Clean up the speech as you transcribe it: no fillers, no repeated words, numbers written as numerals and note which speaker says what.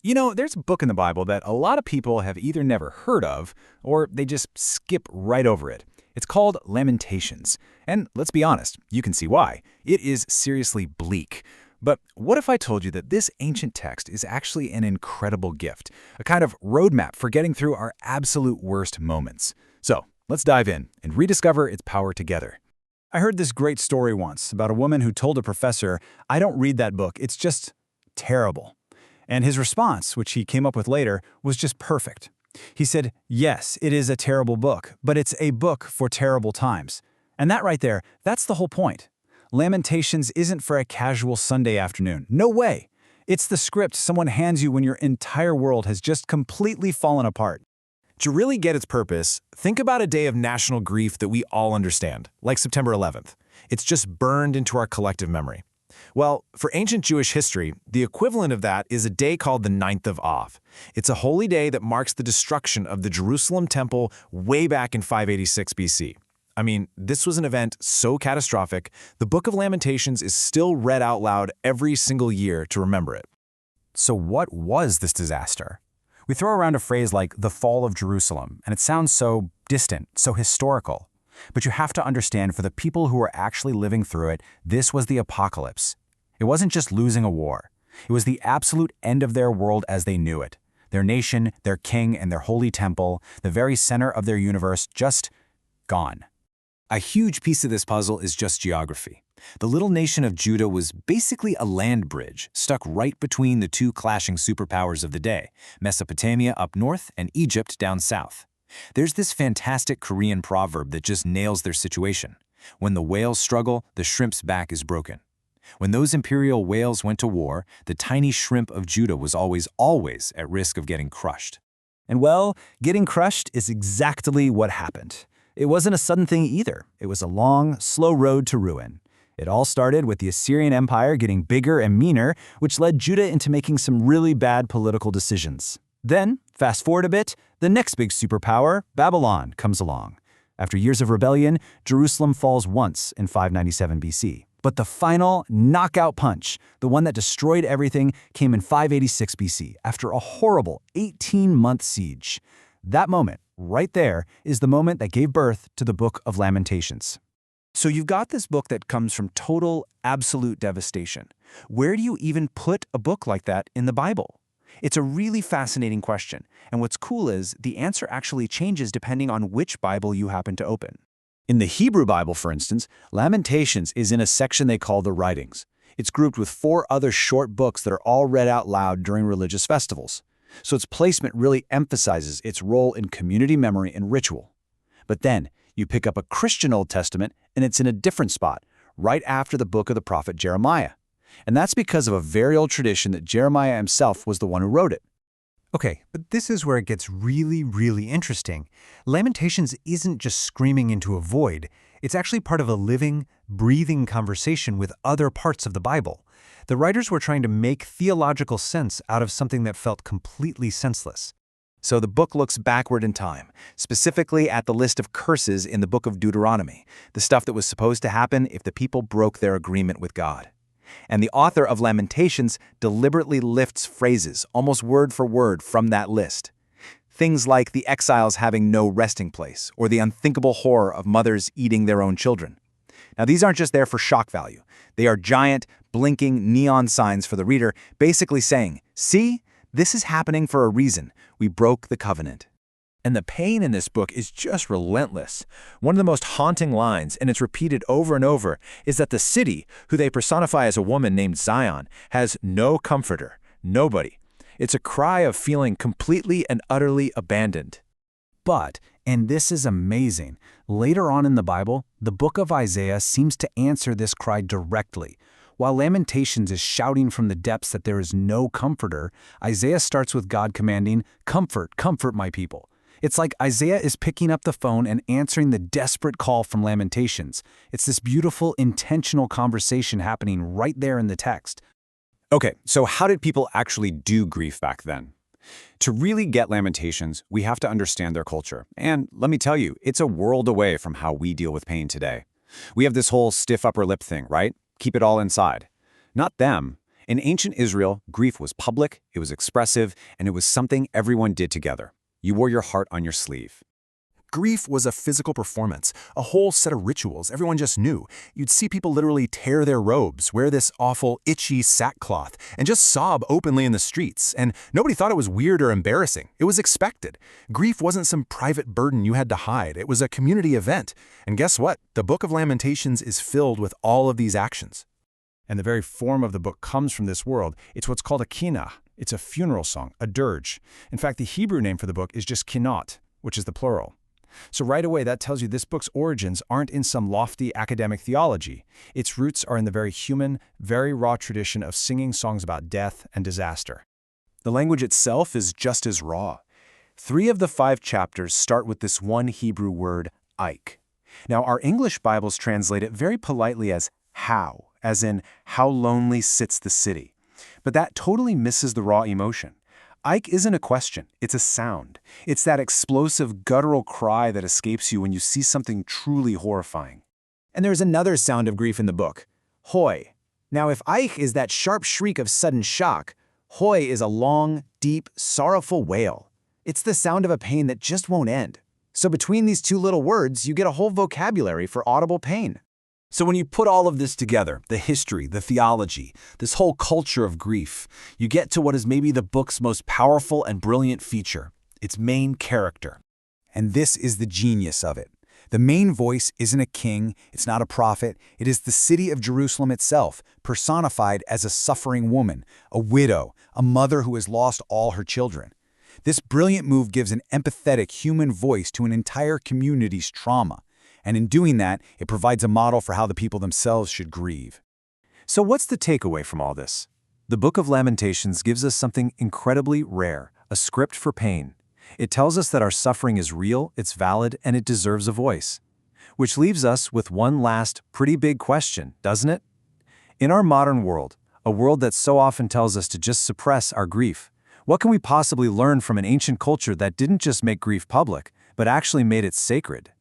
Speaker 1: There's a book in the Bible that a lot of people have either never heard of or they just skip right over it. It's called Lamentations. And let's be honest, you can see why. It is seriously bleak. But what if I told you that this ancient text is actually an incredible gift, a kind of roadmap for getting through our absolute worst moments? So let's dive in and rediscover its power together. I heard this great story once about a woman who told a professor, "I don't read that book, it's just terrible." And his response, which he came up with later, was just perfect. He said, "Yes, it is a terrible book, but it's a book for terrible times." And that right there, that's the whole point. Lamentations isn't for a casual Sunday afternoon. No way. It's the script someone hands you when your entire world has just completely fallen apart.
Speaker 2: To really get its purpose, think about a day of national grief that we all understand, like September 11th. It's just burned into our collective memory. Well, for ancient Jewish history, the equivalent of that is a day called the Ninth of Av. It's a holy day that marks the destruction of the Jerusalem temple way back in 586 BC. I mean, this was an event so catastrophic, the Book of Lamentations is still read out loud every single year to remember it.
Speaker 1: So what was this disaster? We throw around a phrase like the fall of Jerusalem, and it sounds so distant, so historical. But you have to understand, for the people who were actually living through it, this was the apocalypse. It wasn't just losing a war. It was the absolute end of their world as they knew it. Their nation, their king, and their holy temple, the very center of their universe, just gone. A huge piece of this puzzle is just geography. The little nation of Judah was basically a land bridge, stuck right between the two clashing superpowers of the day, Mesopotamia up north and Egypt down south. There's this fantastic Korean proverb that just nails their situation. When the whales struggle, the shrimp's back is broken. When those imperial whales went to war, the tiny shrimp of Judah was always at risk of getting crushed.
Speaker 3: And well, getting crushed is exactly what happened. It wasn't a sudden thing either. It was a long, slow road to ruin. It all started with the Assyrian Empire getting bigger and meaner, which led Judah into making some really bad political decisions. Then, fast forward a bit, the next big superpower, Babylon, comes along. After years of rebellion, Jerusalem falls once in 597 BC. But the final knockout punch, the one that destroyed everything, came in 586 BC after a horrible 18-month siege. That moment, right there, is the moment that gave birth to the Book of Lamentations.
Speaker 1: So you've got this book that comes from total, absolute devastation. Where do you even put a book like that in the Bible? It's a really fascinating question, and what's cool is the answer actually changes depending on which Bible you happen to open. In the Hebrew Bible, for instance, Lamentations is in a section they call the Writings. It's grouped with 4 other short books that are all read out loud during religious festivals. So its placement really emphasizes its role in community memory and ritual. But then, you pick up a Christian Old Testament, and it's in a different spot, right after the book of the prophet Jeremiah. And that's because of a very old tradition that Jeremiah himself was the one who wrote it.
Speaker 4: Okay, but this is where it gets really interesting. Lamentations isn't just screaming into a void. It's actually part of a living, breathing conversation with other parts of the Bible. The writers were trying to make theological sense out of something that felt completely senseless.
Speaker 1: So the book looks backward in time, specifically at the list of curses in the book of Deuteronomy, the stuff that was supposed to happen if the people broke their agreement with God. And the author of Lamentations deliberately lifts phrases, almost word for word, from that list. Things like the exiles having no resting place, or the unthinkable horror of mothers eating their own children. Now, these aren't just there for shock value. They are giant, blinking neon signs for the reader, basically saying, "See, this is happening for a reason. We broke the covenant." And the pain in this book is just relentless. One of the most haunting lines, and it's repeated over and over, is that the city, who they personify as a woman named Zion, has no comforter, nobody. It's a cry of feeling completely and utterly abandoned.
Speaker 3: But, and this is amazing, later on in the Bible, the book of Isaiah seems to answer this cry directly. While Lamentations is shouting from the depths that there is no comforter, Isaiah starts with God commanding, "Comfort, comfort my people." It's like Isaiah is picking up the phone and answering the desperate call from Lamentations. It's this beautiful, intentional conversation happening right there in the text.
Speaker 2: Okay, so how did people actually do grief back then? To really get Lamentations, we have to understand their culture. And let me tell you, it's a world away from how we deal with pain today. We have this whole stiff upper lip thing, right? Keep it all inside. Not them.
Speaker 1: In ancient Israel, grief was public, it was expressive, and it was something everyone did together. You wore your heart on your sleeve. Grief was a physical performance, a whole set of rituals everyone just knew. You'd see people literally tear their robes, wear this awful, itchy sackcloth, and just sob openly in the streets, and nobody thought it was weird or embarrassing. It was expected. Grief wasn't some private burden you had to hide. It was a community event. And guess what? The Book of Lamentations is filled with all of these actions.
Speaker 2: And the very form of the book comes from this world. It's what's called a kinah. It's a funeral song, a dirge. In fact, the Hebrew name for the book is just kinot, which is the plural. So right away, that tells you this book's origins aren't in some lofty academic theology. Its roots are in the very human, very raw tradition of singing songs about death and disaster.
Speaker 1: The language itself is just as raw. 3 of the 5 chapters start with this one Hebrew word, Ike. Now, our English Bibles translate it very politely as how, as in, how lonely sits the city. But that totally misses the raw emotion. Ike isn't a question, it's a sound. It's that explosive, guttural cry that escapes you when you see something truly horrifying.
Speaker 3: And there's another sound of grief in the book, hoy. Now, if Ike is that sharp shriek of sudden shock, hoy is a long, deep, sorrowful wail. It's the sound of a pain that just won't end. So between these 2 little words, you get a whole vocabulary for audible pain.
Speaker 1: So when you put all of this together, the history, the theology, this whole culture of grief, you get to what is maybe the book's most powerful and brilliant feature, its main character. And this is the genius of it. The main voice isn't a king, it's not a prophet, it is the city of Jerusalem itself, personified as a suffering woman, a widow, a mother who has lost all her children. This brilliant move gives an empathetic human voice to an entire community's trauma. And in doing that, it provides a model for how the people themselves should grieve. So what's the takeaway from all this? The Book of Lamentations gives us something incredibly rare, a script for pain. It tells us that our suffering is real, it's valid, and it deserves a voice. Which leaves us with one last, pretty big question, doesn't it? In our modern world, a world that so often tells us to just suppress our grief, what can we possibly learn from an ancient culture that didn't just make grief public, but actually made it sacred?